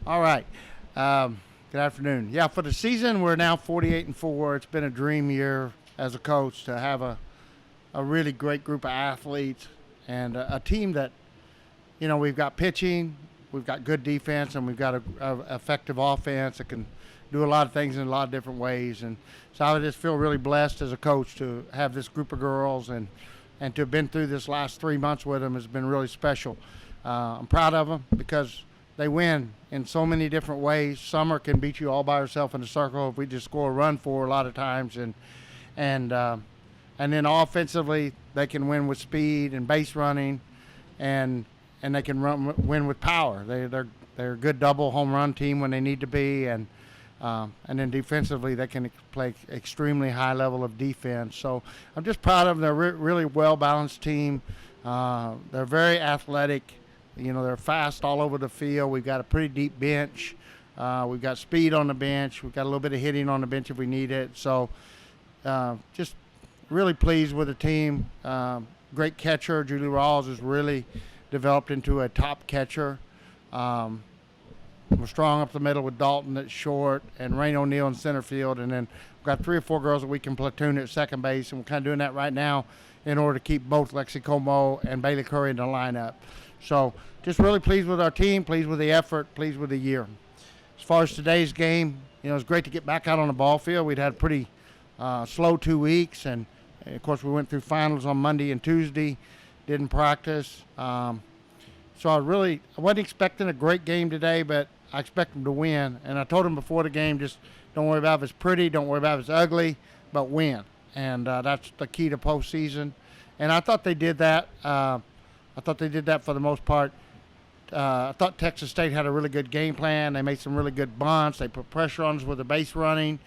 All right. Good afternoon. Yeah, for the season, we're now 48-4. It's been a dream year as a coach to have a really great group of athletes and a team that, we've got pitching, we've got good defense, and we've got a effective offense that can do a lot of things in a lot of different ways. And so I just feel really blessed as a coach to have this group of girls and to have been through this last 3 months with them has been really special. I'm proud of them because they win in so many different ways. Summer can beat you all by herself in a circle if we just score a run for her a lot of times, and then offensively they can win with speed and base running, and they can win with power. They're a good double home run team when they need to be, and then defensively they can play extremely high level of defense. So I'm just proud of them. They're a really well balanced team. They're very athletic. They're fast all over the field. We've got a pretty deep bench. We've got speed on the bench. We've got a little bit of hitting on the bench if we need it. So just really pleased with the team. Great catcher. Julie Rawls has really developed into a top catcher. We're strong up the middle with Dalton at short and Rain O'Neill in center field. And then we've got 3 or 4 girls that we can platoon at second base. And we're kind of doing that right now in order to keep both Lexi Como and Bailey Curry in the lineup. So just really pleased with our team, pleased with the effort, pleased with the year. As far as today's game, it's great to get back out on the ball field. We'd had a pretty slow 2 weeks, and of course we went through finals on Monday and Tuesday, didn't practice. So I wasn't expecting a great game today, but I expect them to win. And I told them before the game, just don't worry about if it's pretty, don't worry about if it's ugly, but win. And that's the key to postseason. And I thought they did that. I thought they did that for the most part. I thought Texas State had a really good game plan. They made some really good bunts. They put pressure on us with the base running.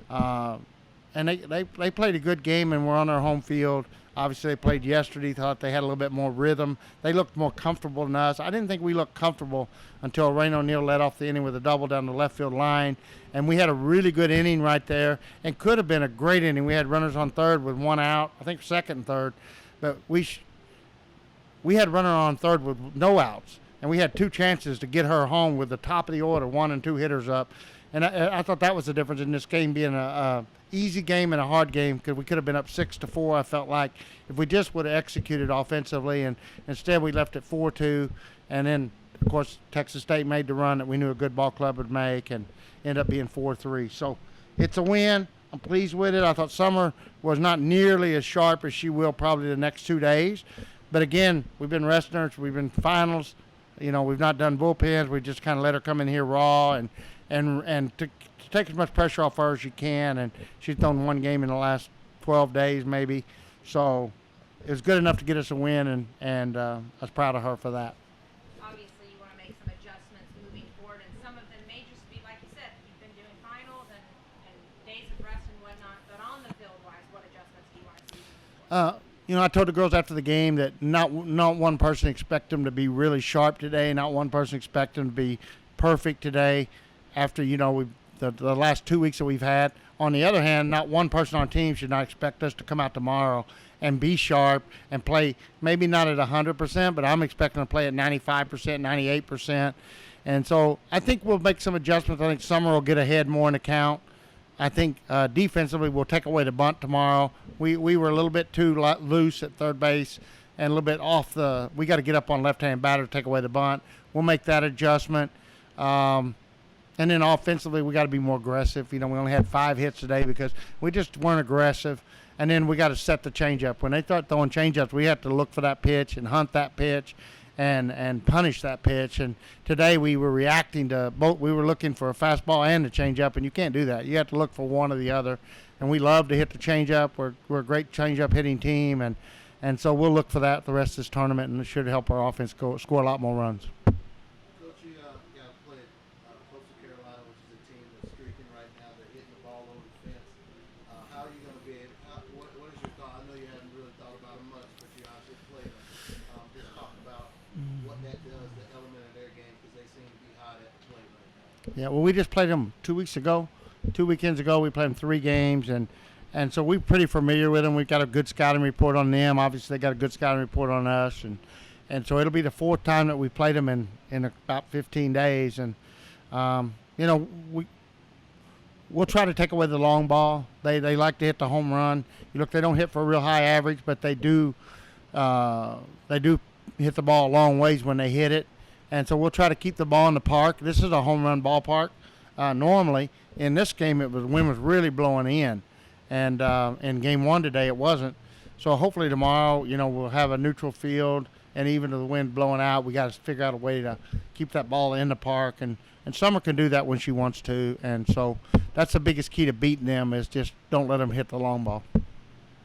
And they played a good game and were on their home field. Obviously, they played yesterday. Thought they had a little bit more rhythm. They looked more comfortable than us. I didn't think we looked comfortable until Rain O'Neill led off the inning with a double down the left field line. And we had a really good inning right there and could have been a great inning. We had runners on third with 1 out, I think second and third. But we had runner on third with no outs, and we had 2 chances to get her home with the top of the order, 1 and 2 hitters up. And I thought that was the difference in this game being a easy game and a hard game, because we could have been up 6-4. I felt like if we just would have executed offensively, and instead we left it 4-2, and then of course Texas State made the run that we knew a good ball club would make, and ended up being 4-3. So it's a win. I'm pleased with it. I thought Summer was not nearly as sharp as she will probably the next 2 days. But again, we've been resting her. We've been finals. We've not done bullpens. We just kind of let her come in here raw and to take as much pressure off her as she can. And she's thrown 1 game in the last 12 days maybe. So it was good enough to get us a win, and I was proud of her for that. Obviously, you want to make some adjustments moving forward, and some of them may just be, like you said, you've been doing finals and days of rest and whatnot. But on the field-wise, what adjustments do you want to see moving forward? I told the girls after the game that not one person expect them to be really sharp today. Not one person expect them to be perfect today after, the last 2 weeks that we've had. On the other hand, not one person on team should not expect us to come out tomorrow and be sharp and play, maybe not at 100%, but I'm expecting to play at 95%, 98%. And so I think we'll make some adjustments. I think Summer will get ahead more in the count. I think defensively we'll take away the bunt tomorrow. We were a little bit too loose at third base and a little bit off we got to get up on left-hand batter to take away the bunt. We'll make that adjustment. And then offensively we got to be more aggressive. We only had 5 hits today because we just weren't aggressive. And then we got to set the changeup. When they start throwing changeups, we have to look for that pitch and hunt that pitch and punish that pitch. And today we were reacting to both. We were looking for a fastball and a changeup, and you can't do that. You have to look for one or the other. And we love to hit the changeup. We're a great changeup hitting team, and so we'll look for that the rest of this tournament, and it should help our offense score a lot more runs. Coach, you played Coastal Carolina, which is a team that's streaking right now. They're hitting the ball over the fence. How are you going to be able? What is your thought? I know you haven't really thought about them much, but you obviously played them. Just talk about what that does, the element of their game, because they seem to be hot at the plate right now. Yeah, well, we just played them 2 weeks ago. 2 weekends ago, we played them 3 games, and so we're pretty familiar with them. We've got a good scouting report on them. Obviously, they got a good scouting report on us, and so it'll be the 4th time that we played them in about 15 days. And You know, we'll try to take away the long ball. They like to hit the home run. You look, they don't hit for a real high average, but they do hit the ball a long ways when they hit it. And so we'll try to keep the ball in the park. This is a home run ballpark. Normally, in this game, the wind was really blowing in, and in game one today, it wasn't. So hopefully tomorrow, we'll have a neutral field, and even with the wind blowing out, we got to figure out a way to keep that ball in the park. And Summer can do that when she wants to, and so that's the biggest key to beating them is just don't let them hit the long ball.